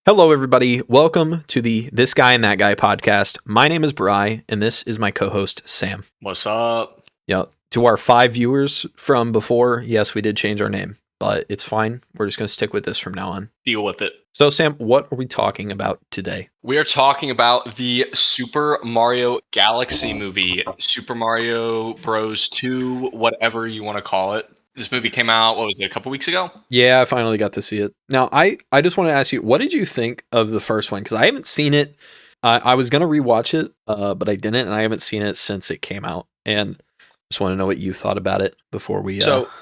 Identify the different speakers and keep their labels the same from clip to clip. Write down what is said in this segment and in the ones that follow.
Speaker 1: Hello, everybody. Welcome to the This Guy and That Guy podcast. My name is Bri, and this is my co-host, Sam.
Speaker 2: What's up?
Speaker 1: Yeah, to our 5 viewers from before, yes, we did change our name, but it's fine. We're just going to stick with this from now on.
Speaker 2: Deal with it.
Speaker 1: So, Sam, what are we talking about today?
Speaker 2: We are talking about the Super Mario Galaxy movie, Super Mario Bros. 2, whatever you want to call it. This movie came out, what was it, a couple weeks ago?
Speaker 1: Yeah, I finally got to see it. Now, I just want to ask you, what did you think of the first one? Because I haven't seen it. I was going to rewatch it, but I didn't, and I haven't seen it since it came out. And just want to know what you thought about it before we...
Speaker 2: The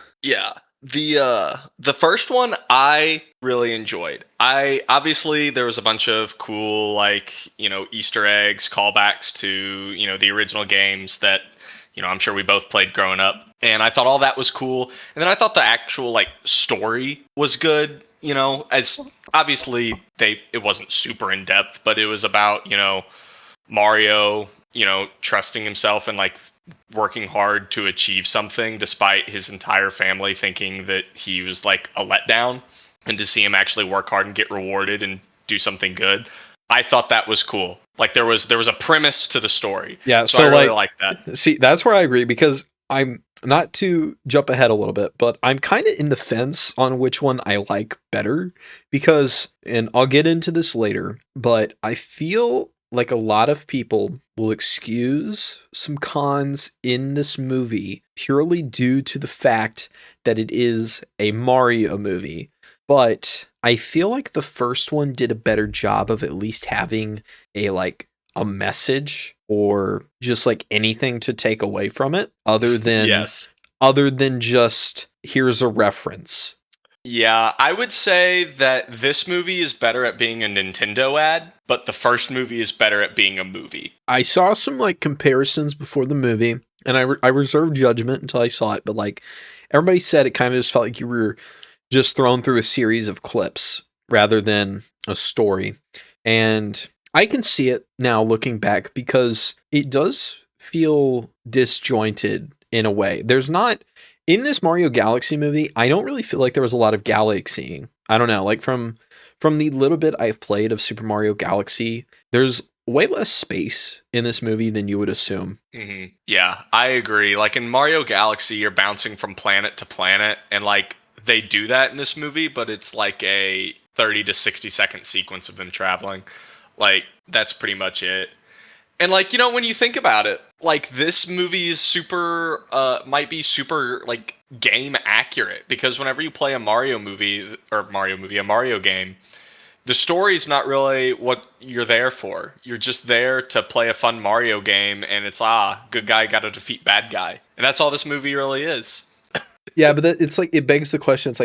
Speaker 2: first one I really enjoyed. Obviously there was a bunch of cool, Easter eggs, callbacks to, the original games that, I'm sure we both played growing up. And I thought all that was cool. And then I thought the actual story was good, as obviously it wasn't super in depth, but it was about, Mario, trusting himself and working hard to achieve something despite his entire family thinking that he was a letdown, and to see him actually work hard and get rewarded and do something good. I thought that was cool. There was a premise to the story.
Speaker 1: Yeah,
Speaker 2: so I really like that.
Speaker 1: See, that's where I agree, because I'm not to jump ahead a little bit, but I'm kind of in the fence on which one I like better, because, and I'll get into this later, but I feel like a lot of people will excuse some cons in this movie purely due to the fact that it is a Mario movie. But I feel like the first one did a better job of at least having a message, or just anything to take away from it other than just here's a reference.
Speaker 2: Yeah, I would say that this movie is better at being a Nintendo ad, but the first movie is better at being a movie.
Speaker 1: I saw some comparisons before the movie, and I reserved judgment until I saw it, but everybody said it kind of just felt like you were just thrown through a series of clips rather than a story. And I can see it now looking back, because it does feel disjointed in a way. There's not... In this Mario Galaxy movie, I don't really feel like there was a lot of galaxying. I don't know, from the little bit I've played of Super Mario Galaxy, there's way less space in this movie than you would assume.
Speaker 2: Mm-hmm. Yeah, I agree. In Mario Galaxy, you're bouncing from planet to planet, and they do that in this movie, but it's a 30 to 60 second sequence of them traveling. That's pretty much it. And when you think about it, this movie is might be super game accurate, because whenever you play a Mario game, the story's not really what you're there for. You're just there to play a fun Mario game, and it's good guy got to defeat bad guy. And that's all this movie really is.
Speaker 1: Yeah, but it's it begs the question. It's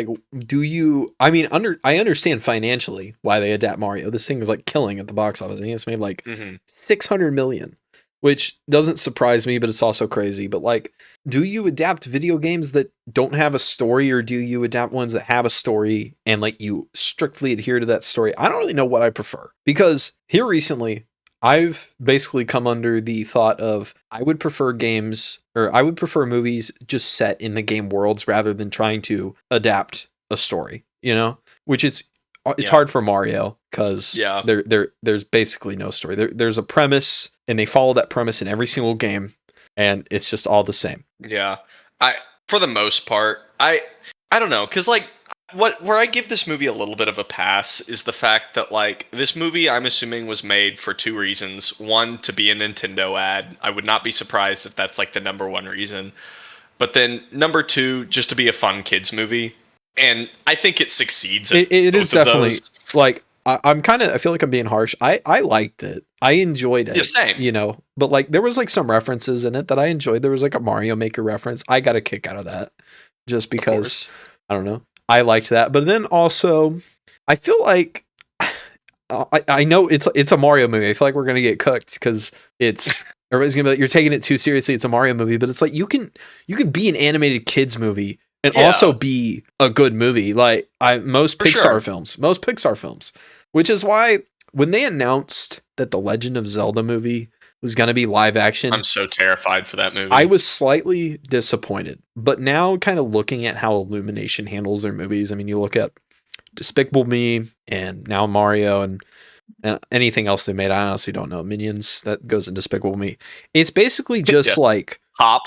Speaker 1: do you? I mean, I understand financially why they adapt Mario. This thing is killing at the box office. I think it's made 600 million, which doesn't surprise me, but it's also crazy. But do you adapt video games that don't have a story, or do you adapt ones that have a story and you strictly adhere to that story? I don't really know what I prefer, because here recently, I've basically come under the thought of I would prefer movies just set in the game worlds rather than trying to adapt a story, which it's hard for Mario, because there's basically no story. There's a premise, and they follow that premise in every single game, and it's just all the same.
Speaker 2: Yeah. For the most part, I don't know, because where I give this movie a little bit of a pass is the fact that this movie, I'm assuming, was made for two reasons. One, to be a Nintendo ad. I would not be surprised if that's the number one reason. But then number two, just to be a fun kids movie. And I think it succeeds.
Speaker 1: It is definitely I feel like I'm being harsh. I liked it. I enjoyed it.
Speaker 2: Yeah, same.
Speaker 1: But there was some references in it that I enjoyed. There was a Mario Maker reference. I got a kick out of that, just because I don't know. I liked that. But then also, I feel like I know it's a Mario movie. I feel like we're gonna get cooked, because everybody's gonna be you're taking it too seriously. It's a Mario movie, but it's you can be an animated kids movie and also be a good movie. Most Pixar films, which is why when they announced that the Legend of Zelda movie was going to be live action,
Speaker 2: I'm so terrified for that movie.
Speaker 1: I was slightly disappointed, but now kind of looking at how Illumination handles their movies, I mean, you look at Despicable Me, and now Mario, and anything else they made. I honestly don't know. Minions, that goes in Despicable Me. It's basically just
Speaker 2: Yeah.
Speaker 1: like
Speaker 2: Hop.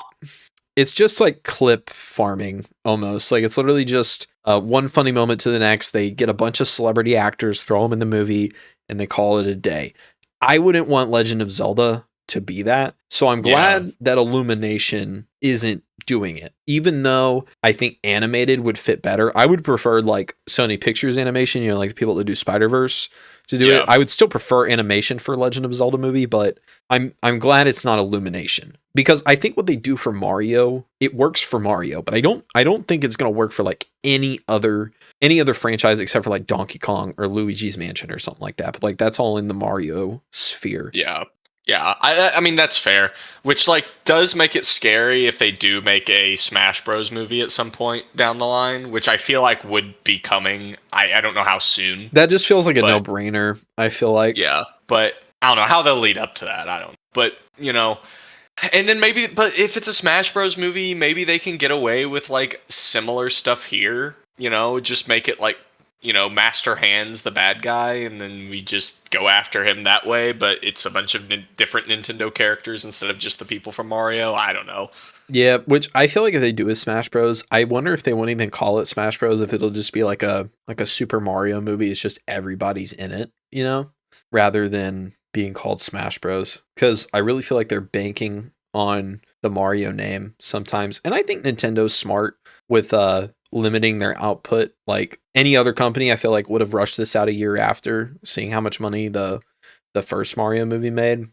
Speaker 1: it's just like clip farming almost. Like it's literally just one funny moment to the next. They get a bunch of celebrity actors, throw them in the movie, and they call it a day. I wouldn't want Legend of Zelda to be that. So I'm glad that Illumination isn't doing it. Even though I think animated would fit better. I would prefer like Sony Pictures animation, like the people that do Spider-Verse to do it. I would still prefer animation for Legend of Zelda movie, but I'm glad it's not Illumination. Because I think what they do for Mario, it works for Mario, but I don't think it's gonna work for like any other franchise except for like Donkey Kong or Luigi's Mansion or something like that. But like that's all in the Mario sphere.
Speaker 2: Yeah. Yeah, I mean that's fair, which like does make it scary if they do make a Smash Bros movie at some point down the line, which I feel like would be coming. I don't know how soon.
Speaker 1: That just feels like a no-brainer, I feel like.
Speaker 2: Yeah, but I don't know how they'll lead up to that. I don't. But, and then maybe if it's a Smash Bros movie, maybe they can get away with like similar stuff here, just make it like Master Hand's the bad guy, and then we just go after him that way, but it's a bunch of different Nintendo characters instead of just the people from Mario. I don't know.
Speaker 1: Yeah, which I feel like if they do a Smash Bros, I wonder if they won't even call it Smash Bros, if it'll just be like a Super Mario movie. It's just everybody's in it, rather than being called Smash Bros. Because I really feel like they're banking on the Mario name sometimes. And I think Nintendo's smart with limiting their output. Like any other company, I feel like would have rushed this out a year after seeing how much money the first Mario movie made.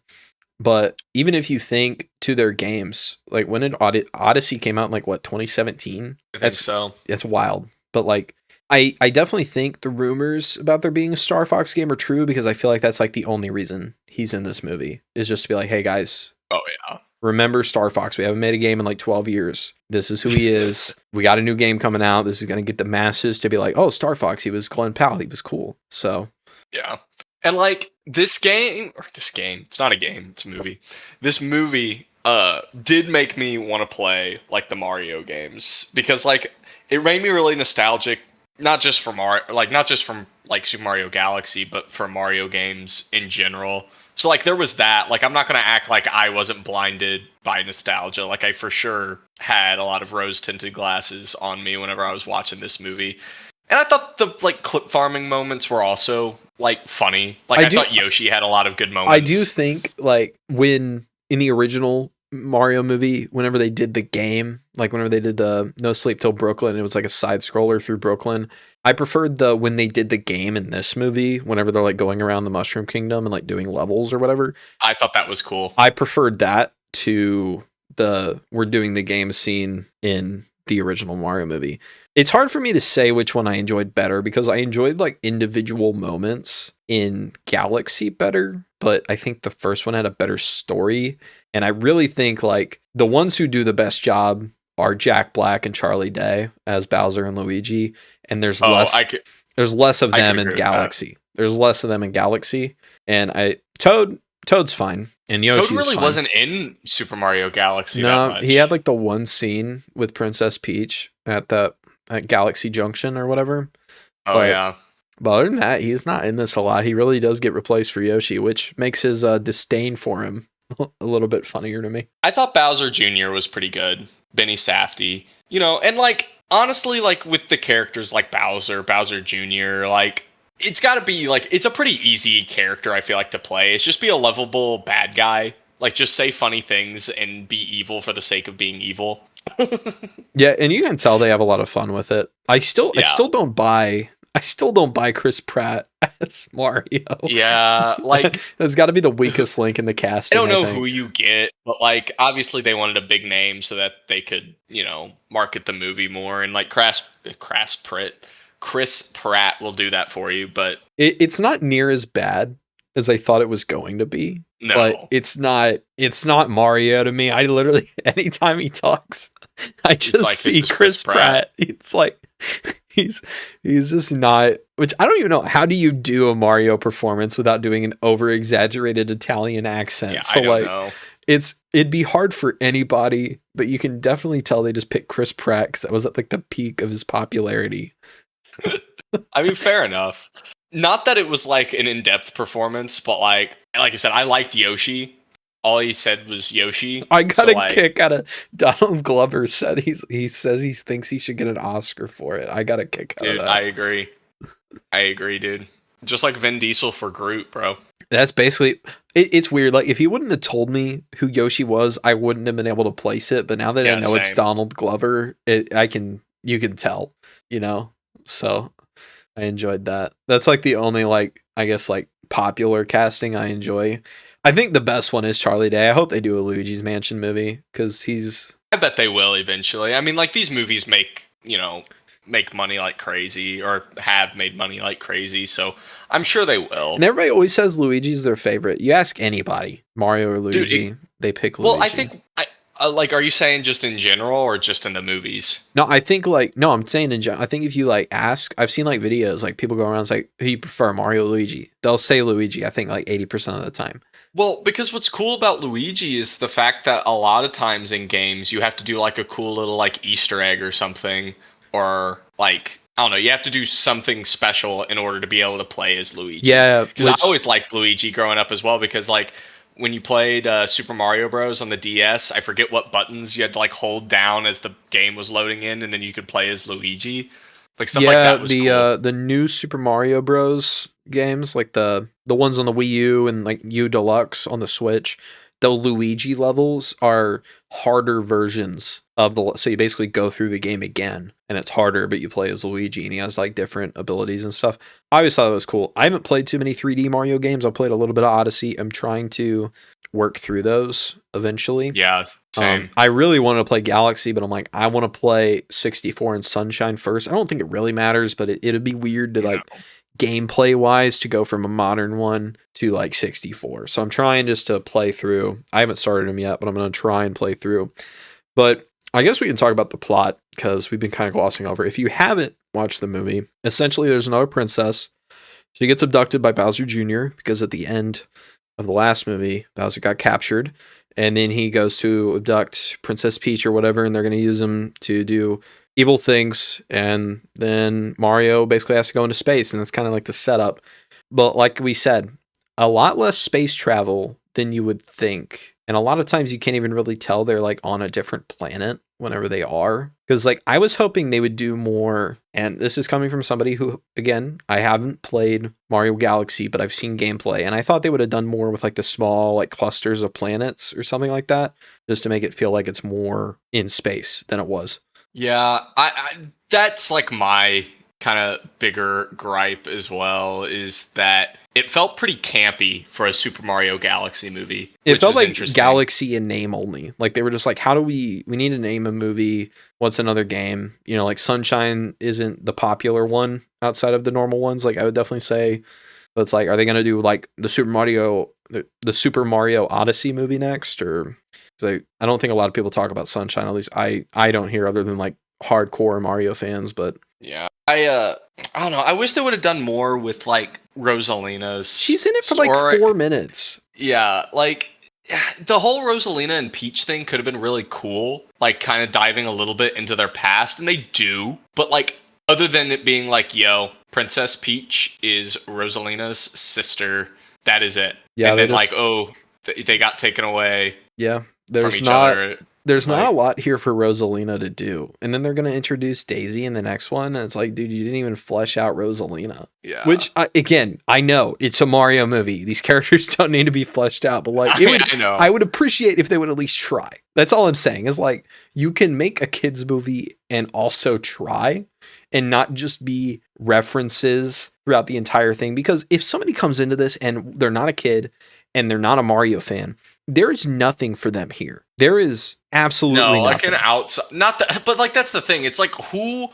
Speaker 1: But even if you think to their games, like when did Odyssey came out in like what, 2017?
Speaker 2: I think so.
Speaker 1: That's wild. But like I definitely think the rumors about there being a Star Fox game are true, because I feel like that's like the only reason he's in this movie is just to be like, hey guys.
Speaker 2: Oh yeah.
Speaker 1: Remember Star Fox. We haven't made a game in like 12 years. This is who he is. We got a new game coming out. This is going to get the masses to be like, oh, Star Fox. He was Glenn Powell. He was cool. So,
Speaker 2: yeah. And like this game, it's not a game, it's a movie. This movie did make me want to play like the Mario games, because like it made me really nostalgic, not just from Super Mario Galaxy, but for Mario games in general. So, like, there was that. Like, I'm not going to act like I wasn't blinded by nostalgia. Like, I for sure had a lot of rose-tinted glasses on me whenever I was watching this movie. And I thought the, like, clip farming moments were also, like, funny. Like, I thought Yoshi had a lot of good moments.
Speaker 1: I do think, like, when in the original Mario movie, whenever they did the game, like, whenever they did the No Sleep Till Brooklyn, it was like a side-scroller through Brooklyn. I preferred when they did the game in this movie, whenever they're like going around the Mushroom Kingdom and like doing levels or whatever.
Speaker 2: I thought that was cool.
Speaker 1: I preferred that to we're doing the game scene in the original Mario movie. It's hard for me to say which one I enjoyed better, because I enjoyed like individual moments in Galaxy better, but I think the first one had a better story. And I really think like the ones who do the best job are Jack Black and Charlie Day as Bowser and Luigi. And there's less of them in Galaxy. There's less of them in Galaxy. And Toad's fine. And Yoshi's
Speaker 2: Toad really
Speaker 1: fine.
Speaker 2: wasn't in Super Mario Galaxy
Speaker 1: that
Speaker 2: much.
Speaker 1: He had like the one scene with Princess Peach at Galaxy Junction or whatever.
Speaker 2: Yeah.
Speaker 1: But other than that, he's not in this a lot. He really does get replaced for Yoshi, which makes his disdain for him a little bit funnier to me.
Speaker 2: I thought Bowser Jr. was pretty good. Benny Safdie. And like, honestly, like with the characters like Bowser Jr., like it's got to be like, it's a pretty easy character, I feel like, to play. It's just be a lovable bad guy. Like, just say funny things and be evil for the sake of being evil.
Speaker 1: Yeah, and you can tell they have a lot of fun with it. I still don't buy Chris Pratt as Mario.
Speaker 2: Yeah, like
Speaker 1: that's got to be the weakest link in the cast.
Speaker 2: I don't know who you get, but like obviously they wanted a big name so that they could, market the movie more, and like Chris Pratt will do that for you, but
Speaker 1: it's not near as bad as I thought it was going to be.
Speaker 2: No.
Speaker 1: But it's not Mario to me. I literally, anytime he talks, I just see Chris Pratt. It's like he's just not, which I don't even know, how do you do a Mario performance without doing an over exaggerated Italian accent?
Speaker 2: Yeah,
Speaker 1: so
Speaker 2: I don't know.
Speaker 1: It'd be hard for anybody, but you can definitely tell they just picked Chris Pratt because that was at like the peak of his popularity.
Speaker 2: I mean, fair enough. Not that it was like an in-depth performance, but like I said, I liked Yoshi. All he said was Yoshi.
Speaker 1: I got
Speaker 2: So,
Speaker 1: a
Speaker 2: like,
Speaker 1: kick out of Donald Glover said he says he thinks he should get an Oscar for it. I got a kick out of
Speaker 2: dude,
Speaker 1: that.
Speaker 2: I agree, dude. Just like Vin Diesel for Groot, bro.
Speaker 1: That's basically it's weird. Like if you wouldn't have told me who Yoshi was, I wouldn't have been able to place it. But now that I know it's
Speaker 2: same.
Speaker 1: Donald Glover, you can tell, you know. So I enjoyed that. That's like the only like I guess like popular casting I enjoy. I think the best one is Charlie Day. I hope they do a Luigi's Mansion movie because he's.
Speaker 2: I bet they will eventually. I mean, like these movies make money like crazy, or have made money like crazy. So I'm sure they will.
Speaker 1: And everybody always says Luigi's their favorite. You ask anybody, Mario or Luigi, they pick Luigi.
Speaker 2: Well, I think like, are you saying just in general or just in the movies?
Speaker 1: No, I think no, I'm saying in general. I think if you like ask, I've seen like videos, like people go around and say, who you prefer, Mario or Luigi? They'll say Luigi, I think like 80% of the time.
Speaker 2: Well, because what's cool about Luigi is the fact that a lot of times in games you have to do like a cool little like Easter egg or something, or like I don't know, you have to do something special in order to be able to play as Luigi.
Speaker 1: Yeah,
Speaker 2: because I always liked Luigi growing up as well, because like when you played Super Mario Bros on the DS, I forget what buttons you had to like hold down as the game was loading in, and then you could play as Luigi. Like stuff like that was cool.
Speaker 1: The new Super Mario Bros games, like the ones on the Wii U and like U Deluxe on the Switch, the Luigi levels are harder versions of so you basically go through the game again and it's harder, but you play as Luigi and he has like different abilities and stuff. I always thought it was cool. I haven't played too many 3D Mario games. I played a little bit of Odyssey. I'm trying to work through those eventually.
Speaker 2: Yeah, same.
Speaker 1: I really wanted to play Galaxy, but I'm like, I want to play 64 and Sunshine first. I don't think it really matters, but it'd be weird to like gameplay wise to go from a modern one to like 64. So I'm trying just to play through. I haven't started them yet, but I'm going to try and play through. But I guess we can talk about the plot because we've been kind of glossing over. If you haven't watched the movie, essentially there's another princess. She gets abducted by Bowser Jr. because at the end of the last movie, Bowser got captured. And then he goes to abduct Princess Peach or whatever, and they're going to use him to do evil things. And then Mario basically has to go into space, and that's kind of like the setup. But like we said, a lot less space travel than you would think. And a lot of times you can't even really tell they're like on a different planet whenever they are. Because like I was hoping they would do more, and this is coming from somebody who, again, I haven't played Mario Galaxy, but I've seen gameplay, and I thought they would have done more with like the small like clusters of planets or something like that, just to make it feel like it's more in space than it was.
Speaker 2: Yeah, I that's like my kind of bigger gripe as well, is that it felt pretty campy for a Super Mario Galaxy movie.
Speaker 1: It felt like Galaxy in name only. Like they were just like, how do we need to name a movie? What's another game? You know, like Sunshine isn't the popular one outside of the normal ones. Like I would definitely say, but it's like, are they going to do like the Super Mario Odyssey movie next? Or I don't think a lot of people talk about Sunshine. At least I don't hear, other than like hardcore Mario fans. But
Speaker 2: yeah, I don't know. I wish they would have done more with like Rosalina's.
Speaker 1: She's in it for like 4 minutes.
Speaker 2: Yeah, like the whole Rosalina and Peach thing could have been really cool. Like kind of diving a little bit into their past, and they do. But like other than it being like, yo, Princess Peach is Rosalina's sister. That is it.
Speaker 1: Yeah,
Speaker 2: and then like, they got taken away.
Speaker 1: Yeah, there's not a lot here for Rosalina to do. And then they're going to introduce Daisy in the next one. And it's like, dude, you didn't even flesh out Rosalina.
Speaker 2: Yeah.
Speaker 1: Which, again, I know it's a Mario movie. These characters don't need to be fleshed out. But like, I would appreciate if they would at least try. That's all I'm saying is like, you can make a kid's movie and also try and not just be references throughout the entire thing. Because if somebody comes into this and they're not a kid and they're not a Mario fan, there is nothing for them here. There is absolutely nothing.
Speaker 2: Like an outside, not that, but like that's the thing. It's like who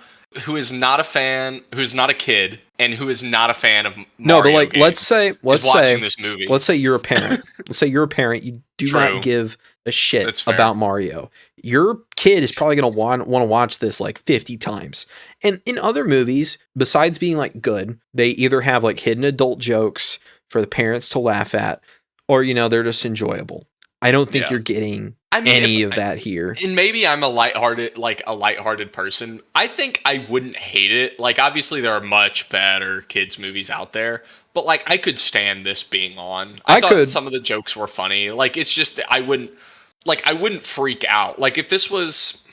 Speaker 2: is not a fan, who's not a kid, and who is not a fan of Mario
Speaker 1: No, but like
Speaker 2: games
Speaker 1: let's say
Speaker 2: watching this movie.
Speaker 1: Let's say you're a parent. Let's say you're a parent. You do not give a shit about Mario. Your kid is probably going to want to watch this like 50 times. And in other movies, besides being like good, they either have like hidden adult jokes for the parents to laugh at, or, you know, they're just enjoyable. I don't think you're getting any of that here.
Speaker 2: And maybe I'm a lighthearted person. I think I wouldn't hate it. Like, obviously there are much better kids movies out there, but like I could stand this being on. I thought some of the jokes were funny. Like, it's just I wouldn't freak out. Like, if this was,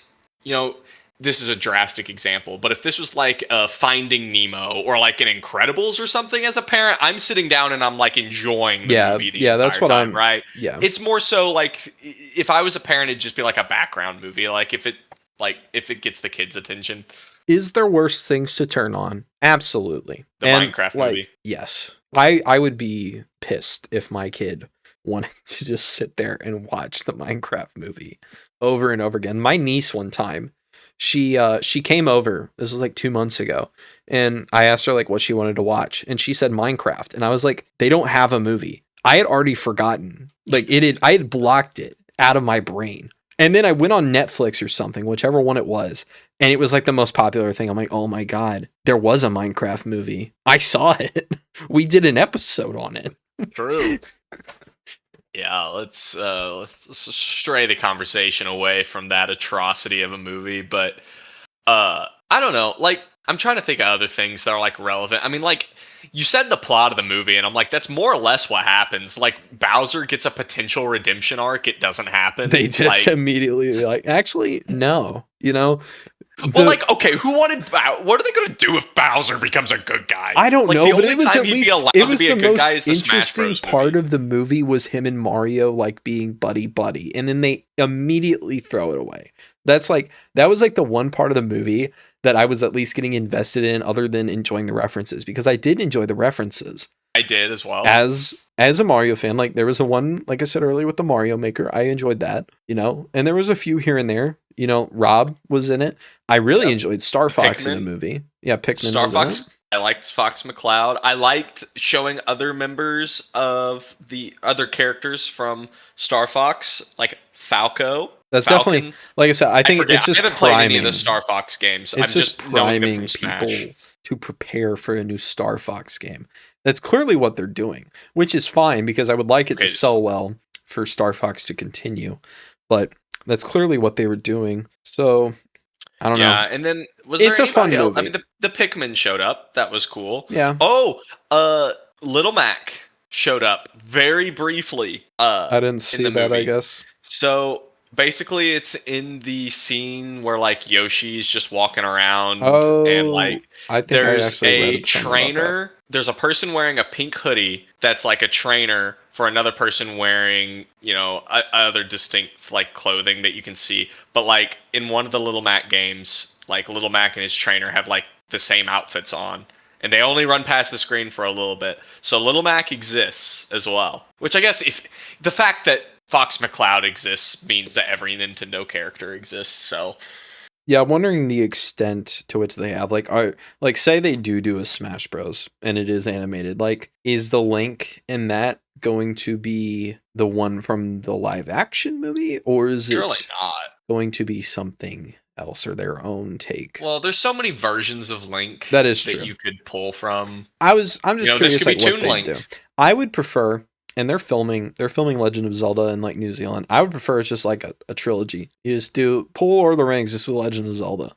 Speaker 2: this is a drastic example, but if this was like Finding Nemo or like an Incredibles or something, as a parent, I'm sitting down and I'm like enjoying the movie the entire
Speaker 1: that's what
Speaker 2: time,
Speaker 1: I'm
Speaker 2: right?
Speaker 1: Yeah.
Speaker 2: It's more so like if I was a parent, it'd just be like a background movie. Like if it gets the kids' attention.
Speaker 1: Is there worse things to turn on? Absolutely.
Speaker 2: The Minecraft movie.
Speaker 1: Yes. I would be pissed if my kid wanted to just sit there and watch the Minecraft movie over and over again. My niece one time, she came over, this was like 2 months ago, and I asked her like what she wanted to watch, and she said Minecraft, and I was like, they don't have a movie. I had already forgotten. Like I had blocked it out of my brain. And then I went on Netflix or something, whichever one it was, and it was like the most popular thing. I'm like, oh my God, there was a Minecraft movie. I saw it. We did an episode on it.
Speaker 2: True. Yeah, let's stray the conversation away from that atrocity of a movie, but I don't know. Like, I'm trying to think of other things that are like relevant. I mean, like, you said the plot of the movie, and I'm like, that's more or less what happens. Like, Bowser gets a potential redemption arc. It doesn't happen.
Speaker 1: They just immediately like, actually, no.
Speaker 2: Well, like, okay, what are they going to do if Bowser becomes a good guy?
Speaker 1: I don't know, but it was at least it was
Speaker 2: the
Speaker 1: most interesting part of the movie was him and Mario like being buddy, and then they immediately throw it away. That was like the one part of the movie that I was at least getting invested in, other than enjoying the references, because I did enjoy the references.
Speaker 2: I did as well.
Speaker 1: As a Mario fan, like there was a one, like I said earlier, with the Mario Maker. I enjoyed that, and there was a few here and there. Rob was in it. I really enjoyed Star Fox in the movie. Yeah, Pikmin.
Speaker 2: Star Fox. I liked Fox McCloud. I liked showing other members of the other characters from Star Fox, like Falco.
Speaker 1: That's Falcon. Definitely, like I said, I think it's just
Speaker 2: I haven't played any of the Star Fox games.
Speaker 1: It's just priming people to prepare for a new Star Fox game. That's clearly what they're doing, which is fine, because I would like it to sell well for Star Fox to continue. But that's clearly what they were doing. So I don't know.
Speaker 2: Yeah, and then it's a fun movie. I mean, the Pikmin showed up. That was cool.
Speaker 1: Yeah.
Speaker 2: Oh, Little Mac showed up very briefly.
Speaker 1: I didn't see that, movie. I guess.
Speaker 2: So basically, it's in the scene where like Yoshi's just walking around, and like
Speaker 1: I think
Speaker 2: there's a trainer. There's a person wearing a pink hoodie that's like a trainer for another person wearing, other distinct like clothing that you can see. But like in one of the Little Mac games, like Little Mac and his trainer have like the same outfits on, and they only run past the screen for a little bit. So Little Mac exists as well, which I guess if the fact that Fox McCloud exists means that every Nintendo character exists. So
Speaker 1: yeah, I'm wondering the extent to which they have like say they do a Smash Bros and it is animated. Like, is the Link in that going to be the one from the live action movie, or is it
Speaker 2: not
Speaker 1: going to be something else or their own take?
Speaker 2: Well, there's so many versions of Link
Speaker 1: that is true
Speaker 2: you could pull from.
Speaker 1: I'm just curious, this could be Toon Link. Do. I would prefer. And they're filming Legend of Zelda in like New Zealand. I would prefer it's just like a trilogy. You just pull Lord of the Rings just with Legend of Zelda,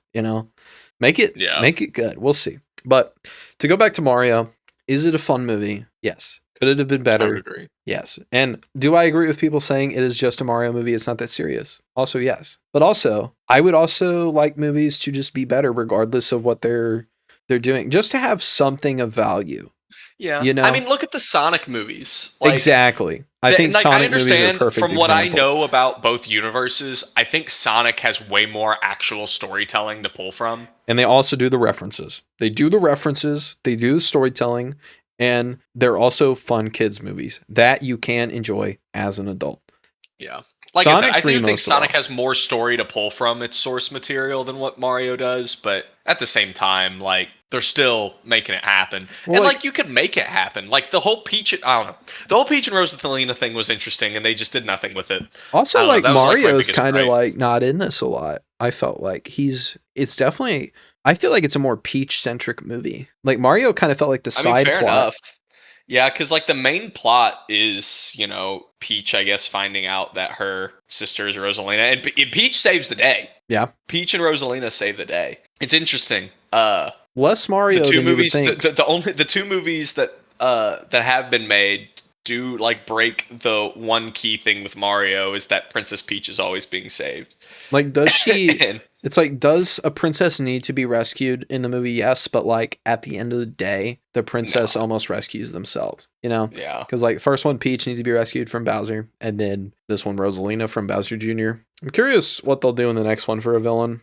Speaker 1: Make it good. We'll see. But to go back to Mario, is it a fun movie? Yes. Could it have been better?
Speaker 2: I would agree.
Speaker 1: Yes. And do I agree with people saying it is just a Mario movie? It's not that serious. Also, yes. But also, I would also like movies to just be better regardless of what they're doing, just to have something of value.
Speaker 2: Yeah, I mean, look at the Sonic movies. Like,
Speaker 1: exactly. I think Sonic movies are perfect
Speaker 2: from what I know about both universes, I think Sonic has way more actual storytelling to pull from.
Speaker 1: And they also do the references. They do the storytelling, and they're also fun kids movies that you can enjoy as an adult.
Speaker 2: Yeah. Like Sonic I said, I do think Sonic has more story to pull from its source material than what Mario does, but at the same time, like, they're still making it happen. Well, and like you could make it happen. Like the whole Peach and Rosalina thing was interesting, and they just did nothing with it.
Speaker 1: Also, like Mario's kind of like not in this a lot. I felt like it's definitely, I feel like it's a more Peach centric movie. Like Mario kind of felt like the side plot.
Speaker 2: Fair enough. Yeah, because like the main plot is, Peach, I guess, finding out that her sister is Rosalina, and Peach saves the day.
Speaker 1: Yeah.
Speaker 2: Peach and Rosalina save the day. It's interesting.
Speaker 1: Less Mario
Speaker 2: the two
Speaker 1: than you would
Speaker 2: movies,
Speaker 1: think.
Speaker 2: the two movies that have been made do like break the one key thing with Mario is that Princess Peach is always being saved.
Speaker 1: Like, does she?
Speaker 2: And-
Speaker 1: It's like, does a princess need to be rescued in the movie? Yes, but like at the end of the day, the princess almost rescues themselves.
Speaker 2: Yeah.
Speaker 1: Because like first one, Peach needs to be rescued from Bowser, and then this one, Rosalina from Bowser Jr. I'm curious what they'll do in the next one for a villain.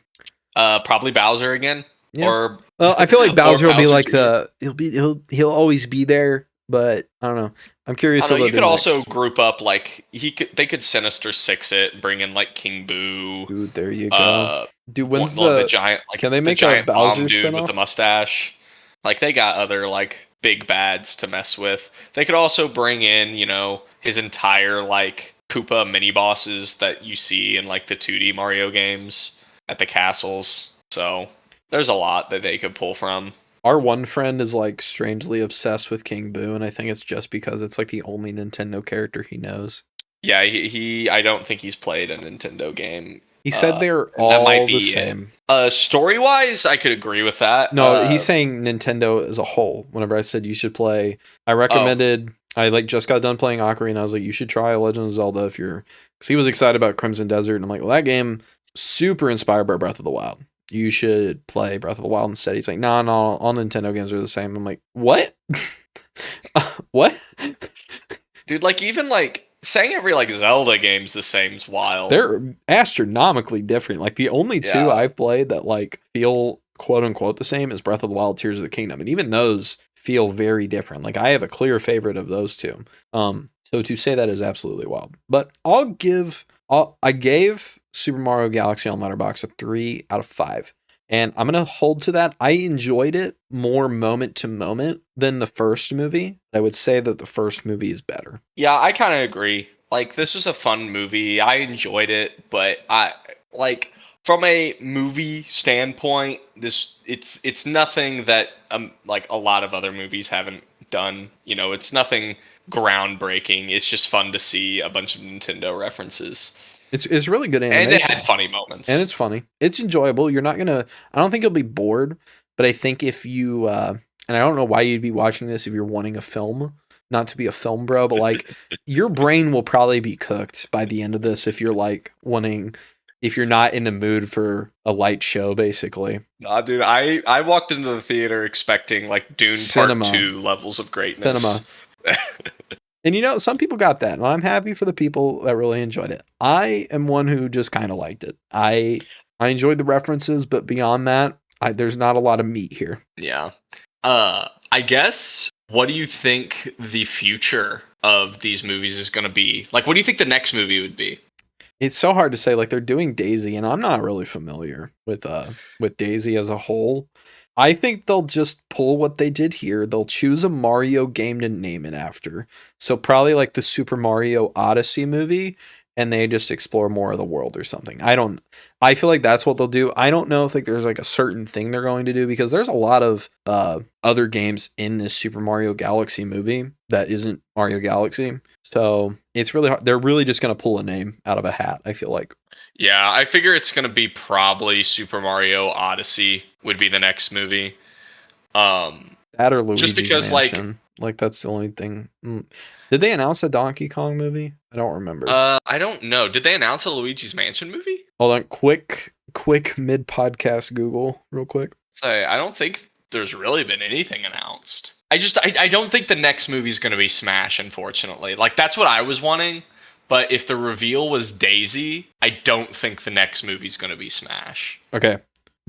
Speaker 2: Probably Bowser again.
Speaker 1: Yeah.
Speaker 2: Or
Speaker 1: well, I feel like Bowser will be like
Speaker 2: Jr.
Speaker 1: he'll always be there, but I don't know. I'm curious.
Speaker 2: You could also group up like they could Sinister Six it, bring in like King Boo.
Speaker 1: Dude, there you go. Dude, when's
Speaker 2: the giant? Like,
Speaker 1: can they make
Speaker 2: the giant
Speaker 1: a Bowser
Speaker 2: dude
Speaker 1: spin-off
Speaker 2: with the mustache? Like they got other like big bads to mess with. They could also bring in his entire like Koopa mini bosses that you see in like the 2D Mario games at the castles. So there's a lot that they could pull from.
Speaker 1: Our one friend is like strangely obsessed with King Boo, and I think it's just because it's like the only Nintendo character he knows.
Speaker 2: Yeah, he I don't think he's played a Nintendo game.
Speaker 1: He said they're all the same.
Speaker 2: Story-wise, I could agree with that.
Speaker 1: No, he's saying Nintendo as a whole. Whenever I said you should play, I recommended. I like just got done playing Ocarina, and I was like, you should try Legend of Zelda if you're, because he was excited about Crimson Desert, and I'm like, well, that game super inspired by Breath of the Wild. You should play Breath of the Wild instead. He's like, no, all Nintendo games are the same. I'm like, what? What?
Speaker 2: Dude, like even like saying every like Zelda game's the same is wild.
Speaker 1: They're astronomically different. Like the only two I've played that like feel quote unquote the same is Breath of the Wild, Tears of the Kingdom, and even those feel very different. Like I have a clear favorite of those two. So to say that is absolutely wild. But I gave Super Mario Galaxy on Letterboxd a 3 out of 5. And I'm going to hold to that. I enjoyed it more moment to moment than the first movie. I would say that the first movie is better.
Speaker 2: Yeah, I kind of agree. Like this was a fun movie. I enjoyed it, but I like from a movie standpoint, it's nothing that like a lot of other movies haven't done. It's nothing groundbreaking. It's just fun to see a bunch of Nintendo references.
Speaker 1: It's really good animation.
Speaker 2: And it had funny moments.
Speaker 1: And it's funny. It's enjoyable. I don't think you'll be bored, but I think if you, and I don't know why you'd be watching this if you're wanting a film, not to be a film bro, but like your brain will probably be cooked by the end of this if you're like if you're not in the mood for a light show, basically.
Speaker 2: Nah, dude, I walked into the theater expecting like Dune Part 2 levels of greatness.
Speaker 1: Cinema. And some people got that, and I'm happy for the people that really enjoyed it. I am one who just kind of liked it. I enjoyed the references, but beyond that, there's not a lot of meat here.
Speaker 2: Yeah. I guess, what do you think the future of these movies is going to be? Like, what do you think the next movie would be?
Speaker 1: It's so hard to say. Like, they're doing Daisy, and I'm not really familiar with Daisy as a whole. I think they'll just pull what they did here. They'll choose a Mario game to name it after. So probably like the Super Mario Odyssey movie, and they just explore more of the world or something. I feel like that's what they'll do. I don't know if like there's like a certain thing they're going to do, because there's a lot of other games in this Super Mario Galaxy movie that isn't Mario Galaxy. So it's really hard. They're really just going to pull a name out of a hat, I feel like.
Speaker 2: Yeah, I figure it's going to be probably Super Mario Odyssey would be the next movie.
Speaker 1: That or Luigi's
Speaker 2: just because
Speaker 1: Mansion. Like that's the only thing. Did they announce a Donkey Kong movie? I don't remember.
Speaker 2: I don't know. Did they announce a Luigi's Mansion movie?
Speaker 1: Hold on, quick mid-podcast Google real quick.
Speaker 2: I don't think there's really been anything announced. I don't think the next movie is going to be Smash, unfortunately. Like that's what I was wanting. But if the reveal was Daisy, I don't think the next movie's going to be Smash.
Speaker 1: Okay.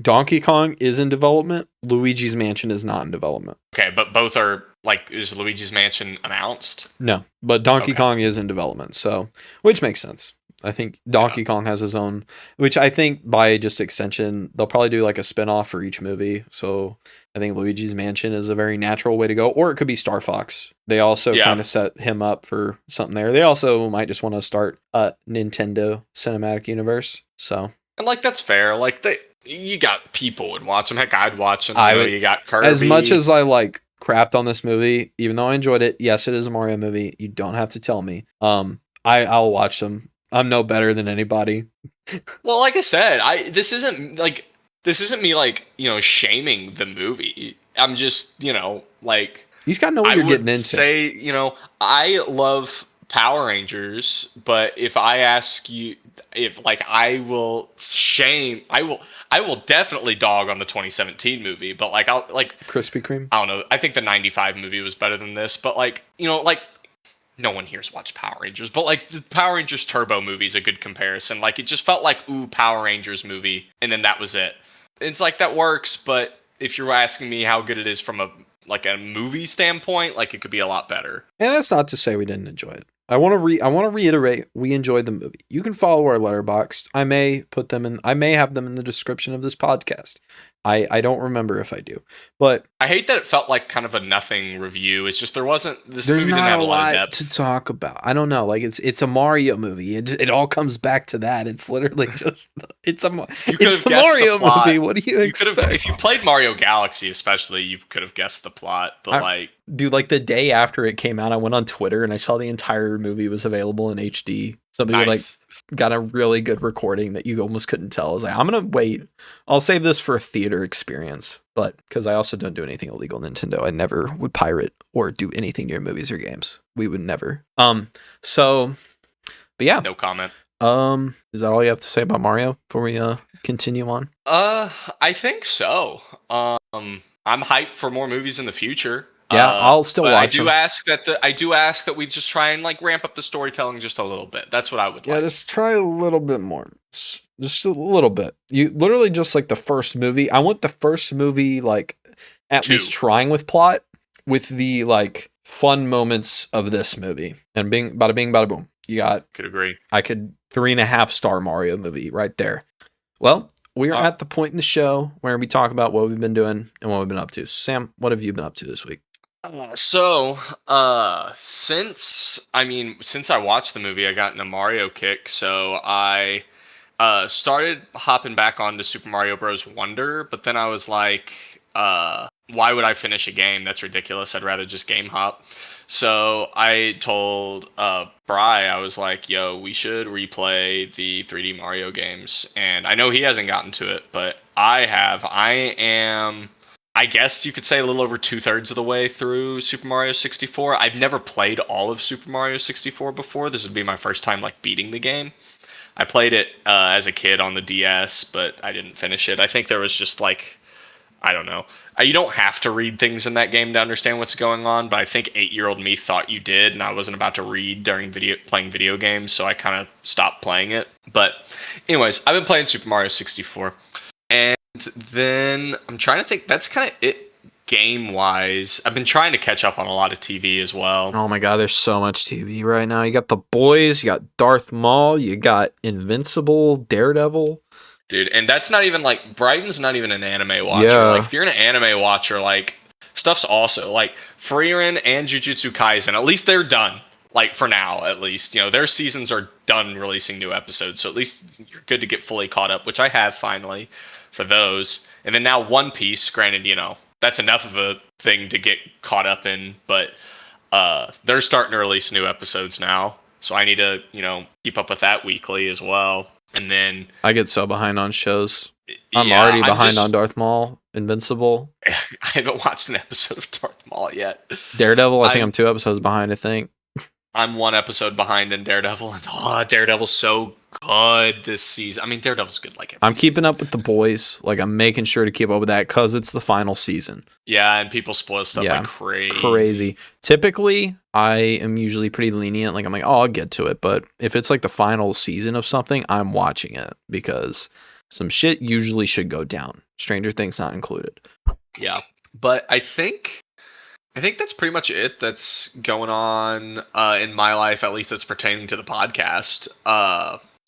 Speaker 1: Donkey Kong is in development. Luigi's Mansion is not in development.
Speaker 2: Okay, but both are, like, is Luigi's Mansion announced?
Speaker 1: No, but Donkey Kong is in development, so, which makes sense. I think Donkey Kong has his own, which I think by just extension, they'll probably do like a spin-off for each movie. So I think Luigi's Mansion is a very natural way to go, or it could be Star Fox. They also kind of set him up for something there. They also might just want to start a Nintendo Cinematic Universe. So,
Speaker 2: and like, that's fair. Like you got people would watch them. Heck, I'd watch them. You got Kirby.
Speaker 1: As much as I like crapped on this movie, even though I enjoyed it. Yes, it is a Mario movie. You don't have to tell me. I'll watch them. I'm no better than anybody.
Speaker 2: Well, like I said, this isn't me like, shaming the movie. I'm just, like,
Speaker 1: You just gotta know what you're getting into.
Speaker 2: Say, I love Power Rangers, but if I ask you if like I will definitely dog on the 2017 movie, but like I'll like
Speaker 1: Krispy Kreme.
Speaker 2: I don't know. I think the 95 movie was better than this, but like, like no one here's watched Power Rangers, but like the Power Rangers Turbo movie is a good comparison. Like it just felt like, ooh, Power Rangers movie, and then that was it. It's like that works, but if you're asking me how good it is from a movie standpoint, like it could be a lot better.
Speaker 1: And that's not to say we didn't enjoy it. I want to reiterate, we enjoyed the movie. You can follow our Letterboxd. I may have them in the description of this podcast. I don't remember if I do, but
Speaker 2: I hate that it felt like kind of a nothing review. It's just
Speaker 1: there's
Speaker 2: movie didn't have a lot of depth
Speaker 1: to talk about. I don't know, like it's a Mario movie. It all comes back to that. It's literally just it's a Mario movie. What do you expect?
Speaker 2: If you played Mario Galaxy, especially, you could have guessed the plot. But
Speaker 1: dude, like the day after it came out, I went on Twitter and I saw the entire movie was available in HD. Somebody got a really good recording that you almost couldn't tell. I was like, I'm gonna wait. I'll save this for a theater experience. But because I also don't do anything illegal, Nintendo, I never would pirate or do anything near movies or games. We would never. But yeah.
Speaker 2: No comment.
Speaker 1: Is that all you have to say about Mario before we continue on?
Speaker 2: I think so. I'm hyped for more movies in the future.
Speaker 1: Yeah, I'll still watch.
Speaker 2: I do ask that we just try and like ramp up the storytelling just a little bit. That's what I would like.
Speaker 1: Yeah, just try a little bit more. Just a little bit. You literally just like the first movie. I want the first movie like at least trying with plot, with the like fun moments of this movie. And bada bing, bada boom. You got.
Speaker 2: Could agree.
Speaker 1: 3.5-star Mario movie right there. Well, we are at the point in the show where we talk about what we've been doing and what we've been up to. Sam, what have you been up to this week?
Speaker 2: Since I watched the movie, I got in a Mario kick, so I started hopping back onto Super Mario Bros. Wonder, but then I was like, why would I finish a game? That's ridiculous. I'd rather just game hop. So I told Bri, I was like, yo, we should replay the 3D Mario games. And I know he hasn't gotten to it, but I have. I am, I guess you could say, a little over 2/3 of the way through Super Mario 64. I've never played all of Super Mario 64 before. This would be my first time like beating the game. I played it as a kid on the DS, but I didn't finish it. I think there was just like, I don't know. You don't have to read things in that game to understand what's going on, but I think 8-year-old me thought you did, and I wasn't about to read during playing video games, so I kind of stopped playing it. But anyways, I've been playing Super Mario 64. And then I'm trying to think, that's kind of it game-wise. I've been trying to catch up on a lot of TV as well.
Speaker 1: Oh my god, there's so much TV right now. You got The Boys, you got Darth Maul, you got Invincible, Daredevil.
Speaker 2: Dude, and that's not even like, Brighton's not even an anime watcher.
Speaker 1: Yeah.
Speaker 2: Like, if you're an anime watcher, like, stuff's also, like, Frieren and Jujutsu Kaisen, at least they're done. Like, for now, at least. Their seasons are done releasing new episodes, so at least you're good to get fully caught up, which I have finally for those. And then now One Piece, granted, that's enough of a thing to get caught up in, but they're starting to release new episodes now, so I need to, keep up with that weekly as well. And then
Speaker 1: I get so behind on shows. I'm already behind on Darth Maul, Invincible.
Speaker 2: I haven't watched an episode of Darth Maul yet.
Speaker 1: Daredevil, I think I'm 2 episodes behind, I think.
Speaker 2: I'm 1 episode behind in Daredevil. And Daredevil's so good this season. I mean, Daredevil's good like every
Speaker 1: I'm keeping up with The Boys. Like, I'm making sure to keep up with that because it's the final season.
Speaker 2: Yeah, and people spoil stuff like
Speaker 1: crazy. Typically, I am usually pretty lenient. Like, I'm like, oh, I'll get to it. But if it's like the final season of something, I'm watching it because some shit usually should go down. Stranger Things not included.
Speaker 2: Yeah, but I think that's pretty much it that's going on in my life, at least that's pertaining to the podcast.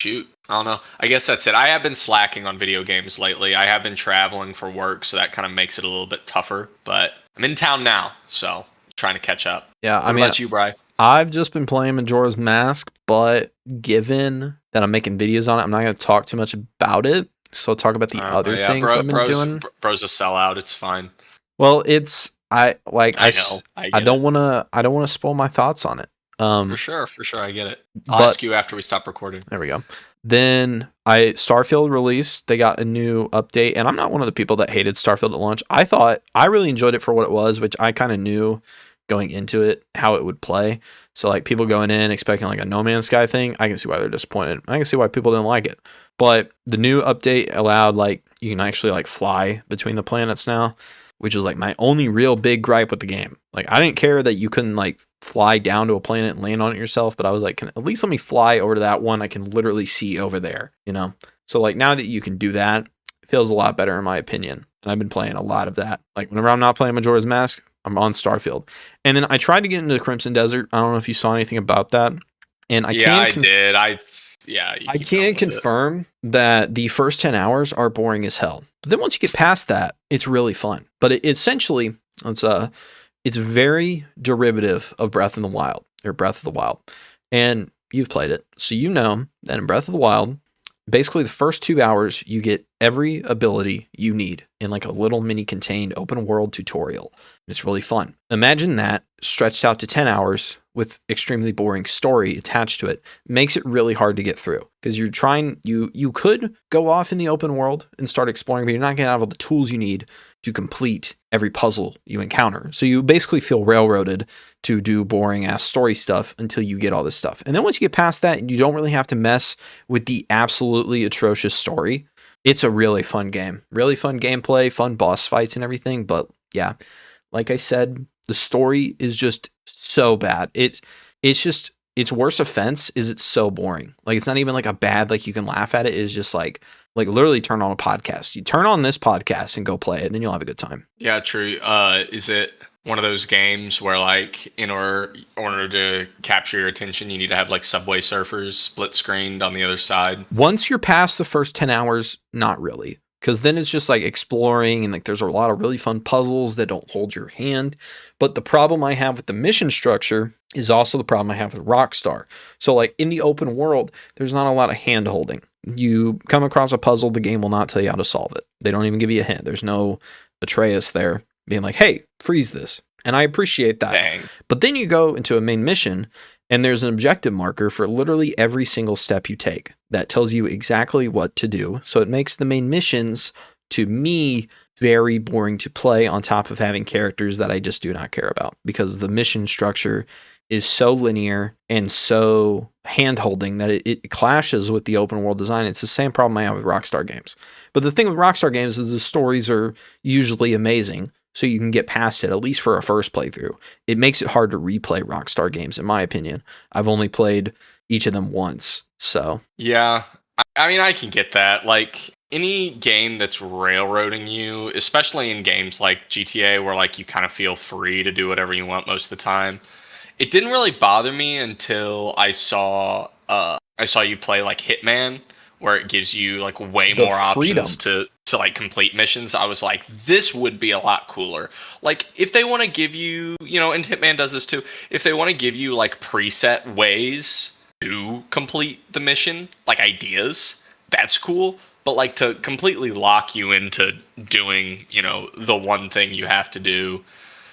Speaker 2: Shoot, I don't know. I guess that's it. I have been slacking on video games lately. I have been traveling for work, so that kind of makes it a little bit tougher. But I'm in town now, so trying to catch up.
Speaker 1: Yeah,
Speaker 2: what about you, Bri?
Speaker 1: I've just been playing Majora's Mask, but given that I'm making videos on it, I'm not going to talk too much about it. So I'll talk about the other things I've been doing.
Speaker 2: Bro's a sellout. It's fine.
Speaker 1: Well, it's I
Speaker 2: know. I get
Speaker 1: don't want to spoil my thoughts on it.
Speaker 2: For sure, I get it. I'll
Speaker 1: but
Speaker 2: ask you after we stop recording.
Speaker 1: there we go. Then Starfield released. They got a new update, and I'm not one of the people that hated Starfield at launch. I really enjoyed it for what it was, which I kind of knew going into it how it would play. So like people going in expecting like a No Man's Sky thing, I can see why they're disappointed. I can see why people didn't like it. But the new update allowed like you can actually like fly between the planets now, which is like my only real big gripe with the game. Like I didn't care that you couldn't like fly down to a planet and land on it yourself, but I was like, can at least let me fly over to that one I can literally see over there, you know? So like now that you can do that, it feels a lot better in my opinion. And I've been playing a lot of that. Like whenever I'm not playing Majora's Mask, I'm on Starfield. And then I tried to get into the Crimson Desert. I don't know if you saw anything about that. And I
Speaker 2: did. I
Speaker 1: can confirm that the first 10 hours are boring as hell. But then once you get past that, it's really fun. But essentially, it's very derivative of Breath of the Wild. And you've played it, so you know that in Breath of the Wild, basically the first 2 hours, you get every ability you need in like a little mini contained open world tutorial. It's really fun. Imagine that stretched out to 10 hours with extremely boring story attached to it. Makes it really hard to get through because you could go off in the open world and start exploring, but you're not going to have all the tools you need to complete every puzzle you encounter. So you basically feel railroaded to do boring ass story stuff until you get all this stuff. And then once you get past that, you don't really have to mess with the absolutely atrocious story. It's a really fun game, really fun gameplay, fun boss fights and everything. But yeah, like I said, the story is just so bad. It's worst offense is it's so boring. Like it's not even like a bad, like you can laugh at it. It's just like literally turn on a podcast. You turn on this podcast and go play it, and then you'll have a good time.
Speaker 2: Yeah, true. Is it one of those games where like in order to capture your attention, you need to have like Subway Surfers split screened on the other side?
Speaker 1: Once you're past the first 10 hours, not really. Because then it's just like exploring and like there's a lot of really fun puzzles that don't hold your hand. But the problem I have with the mission structure is also the problem I have with Rockstar. So like in the open world, there's not a lot of hand holding. You come across a puzzle, the game will not tell you how to solve it. They don't even give you a hint. There's no Atreus there being like, hey, freeze this. And I appreciate that.
Speaker 2: Dang.
Speaker 1: But then you go into a main mission and there's an objective marker for literally every single step you take that tells you exactly what to do. So it makes the main missions, to me, very boring to play on top of having characters that I just do not care about because the mission structure is so linear and so hand-holding that it clashes with the open world design. It's the same problem I have with Rockstar games. But the thing with Rockstar games is the stories are usually amazing, so you can get past it, at least for a first playthrough. It makes it hard to replay Rockstar games, in my opinion. I've only played each of them once, so.
Speaker 2: Yeah, I mean, I can get that. Like, any game that's railroading you, especially in games like GTA, where like you kind of feel free to do whatever you want most of the time, it didn't really bother me until I saw you play like Hitman, where it gives you like way more options to like complete missions. I was like, this would be a lot cooler. Like if they want to give you, and Hitman does this too, if they want to give you like preset ways to complete the mission, like ideas, that's cool. But like to completely lock you into doing, the one thing you have to do,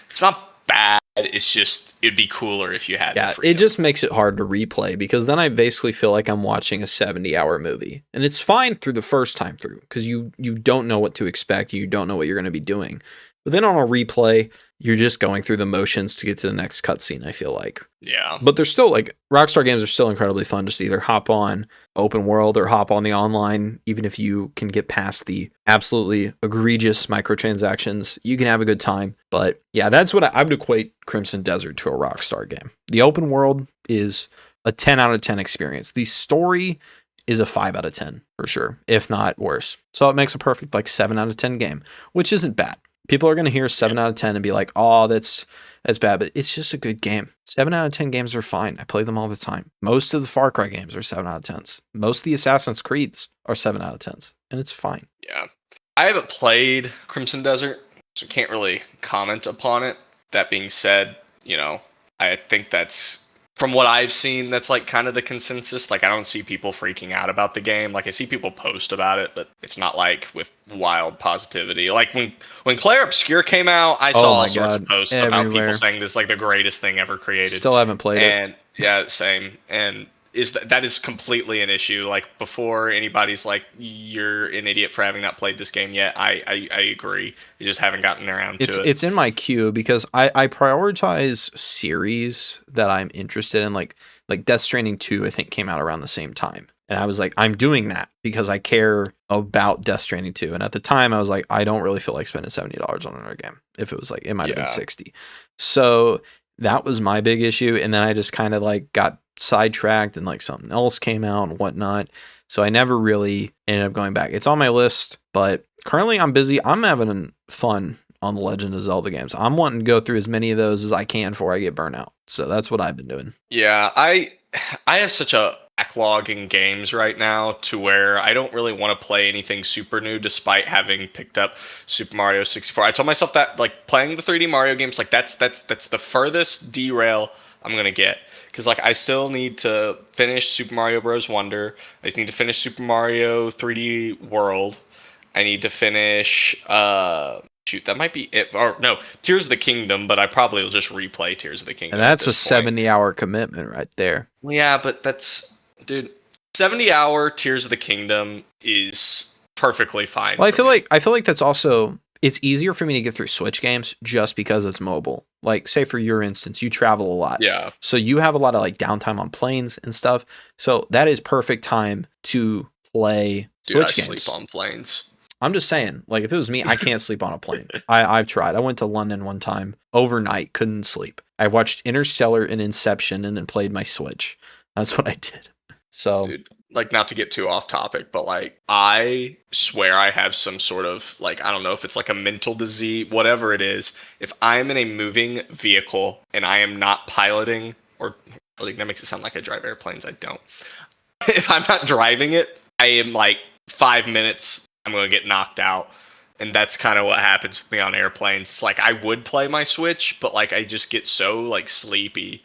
Speaker 2: it's not bad. It's just, it'd be cooler if you had the freedom.
Speaker 1: It just makes it hard to replay because then I basically feel like I'm watching a 70-hour movie. And it's fine through the first time through because you don't know what to expect. You don't know what you're going to be doing. But then on a replay, you're just going through the motions to get to the next cutscene, I feel like.
Speaker 2: Yeah.
Speaker 1: But they're still like, Rockstar games are still incredibly fun just to either hop on open world or hop on the online. Even if you can get past the absolutely egregious microtransactions, you can have a good time. But yeah, that's what I would equate Crimson Desert to a Rockstar game. The open world is a 10 out of 10 experience. The story is a 5 out of 10 for sure, if not worse. So it makes a perfect like 7 out of 10 game, which isn't bad. People are going to hear 7 out of 10 and be like, oh, that's bad, but it's just a good game. 7 out of 10 games are fine. I play them all the time. Most of the Far Cry games are 7 out of 10s. Most of the Assassin's Creeds are 7 out of 10s, and it's fine.
Speaker 2: Yeah. I haven't played Crimson Desert, so can't really comment upon it. That being said, I think that's from what I've seen, that's like kind of the consensus. Like I don't see people freaking out about the game. Like I see people post about it, but it's not like with wild positivity. Like when Claire Obscure came out, I saw all sorts of posts about people saying this is like the greatest thing ever created.
Speaker 1: Still haven't played it.
Speaker 2: And yeah, same. And that is completely an issue. Like before anybody's like you're an idiot for having not played this game yet. I agree. You just haven't gotten around to it.
Speaker 1: It's in my queue because I prioritize series that I'm interested in. Like Death Stranding 2, I think came out around the same time. And I was like, I'm doing that because I care about Death Stranding 2. And at the time I was like, I don't really feel like spending $70 on another game. If it was like, it might have been 60. So that was my big issue. And then I just kind of like got sidetracked and like something else came out and whatnot. So I never really ended up going back. It's on my list, but currently I'm busy. I'm having fun on the Legend of Zelda games. I'm wanting to go through as many of those as I can before I get burnt out. So that's what I've been doing.
Speaker 2: Yeah, I have such a backlog in games right now to where I don't really want to play anything super new despite having picked up Super Mario 64. I told myself that like playing the 3D Mario games, like that's the furthest derail I'm going to get. Because like I still need to finish Super Mario Bros. Wonder. I just need to finish Super Mario 3D World. I need to finish that might be it. Or no, Tears of the Kingdom, but I probably will just replay Tears of the Kingdom.
Speaker 1: And that's a 70-hour commitment right there.
Speaker 2: Yeah, but that's 70-hour Tears of the Kingdom is perfectly fine.
Speaker 1: Well, I feel like that's also, it's easier for me to get through Switch games just because it's mobile. Like, say for your instance, you travel a lot.
Speaker 2: Yeah.
Speaker 1: So you have a lot of like downtime on planes and stuff. So that is perfect time to play Switch games.
Speaker 2: Sleep on planes.
Speaker 1: I'm just saying, like, if it was me, I can't sleep on a plane. I've tried. I went to London one time overnight, couldn't sleep. I watched Interstellar and Inception and then played my Switch. That's what I did. So,
Speaker 2: dude, like, not to get too off topic, but like, I swear I have some sort of like, I don't know if it's like a mental disease, whatever it is. If I'm in a moving vehicle and I am not piloting, or like that makes it sound like I drive airplanes. I don't. If I'm not driving it, I am like 5 minutes. I'm going to get knocked out. And that's kind of what happens with me on airplanes. It's like I would play my Switch, but like I just get so like sleepy.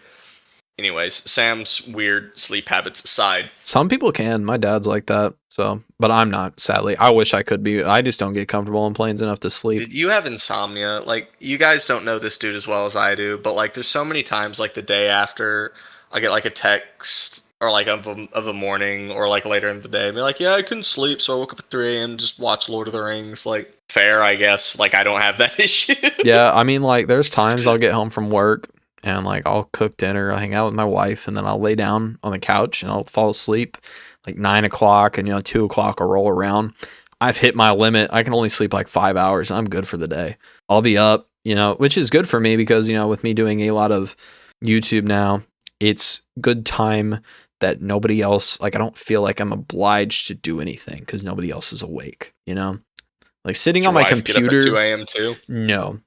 Speaker 2: Anyways, Sam's weird sleep habits aside.
Speaker 1: Some people can. My dad's like that. So, but I'm not, sadly. I wish I could be. I just don't get comfortable on planes enough to sleep.
Speaker 2: Dude, you have insomnia. Like, you guys don't know this dude as well as I do, but like there's so many times like the day after I get like a text or like of a morning or like later in the day, and be like, yeah, I couldn't sleep, so I woke up at 3 a.m. just watch Lord of the Rings. Like, fair, I guess. Like, I don't have that issue.
Speaker 1: Yeah, I mean, like, there's times I'll get home from work and like I'll cook dinner, I'll hang out with my wife, and then I'll lay down on the couch and I'll fall asleep like 9 o'clock, and 2 o'clock I'll roll around. I've hit my limit. I can only sleep like 5 hours. I'm good for the day. I'll be up, which is good for me because, with me doing a lot of YouTube now, it's good time that nobody else, like, I don't feel like I'm obliged to do anything because nobody else is awake, like sitting on my computer.
Speaker 2: Get up at 2 a.m. too?
Speaker 1: No.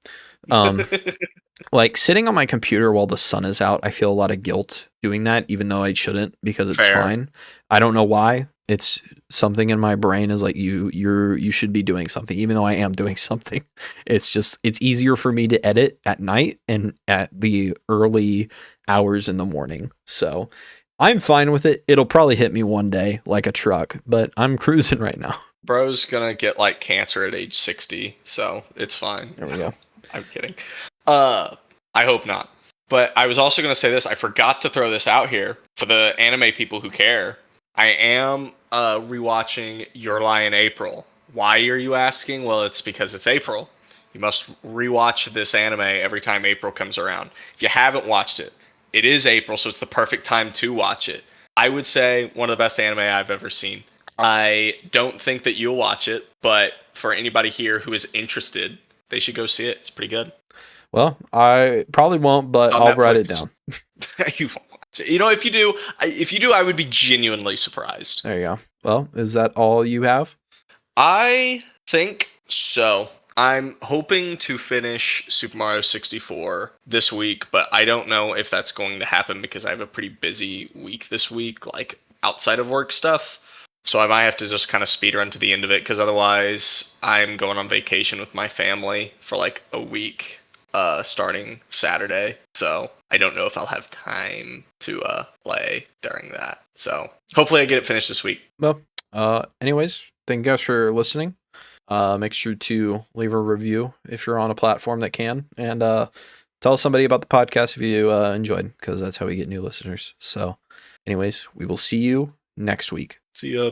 Speaker 1: Like sitting on my computer while the sun is out, I feel a lot of guilt doing that, even though I shouldn't, because it's fine. I don't know why. It's something in my brain is like, you should be doing something, even though I am doing something. It's easier for me to edit at night and at the early hours in the morning. So I'm fine with it. It'll probably hit me one day like a truck, but I'm cruising right now.
Speaker 2: Bro's gonna get like cancer at age 60, so it's fine.
Speaker 1: There we go.
Speaker 2: I'm kidding. I hope not. But I was also gonna say this. I forgot to throw this out here for the anime people who care. I am rewatching Your Lie in April. Why are you asking? Well, it's because it's April. You must rewatch this anime every time April comes around. If you haven't watched it, it is April, so it's the perfect time to watch it. I would say one of the best anime I've ever seen. I don't think that you'll watch it, but for anybody here who is interested, they should go see it. It's pretty good.
Speaker 1: Well, I probably won't, but I'll write it down.
Speaker 2: You won't watch it. If you do, I would be genuinely surprised.
Speaker 1: There you go. Well, is that all you have?
Speaker 2: I think so. I'm hoping to finish Super Mario 64 this week, but I don't know if that's going to happen because I have a pretty busy week this week, like outside of work stuff. So I might have to just kind of speed run to the end of it because otherwise I'm going on vacation with my family for like a week. starting Saturday. So I don't know if I'll have time to play during that. So hopefully I get it finished this week.
Speaker 1: Well, anyways, thank you guys for listening. Make sure to leave a review if you're on a platform that can, and tell somebody about the podcast if you enjoyed, because that's how we get new listeners. So anyways, we will see you next week.
Speaker 2: See ya.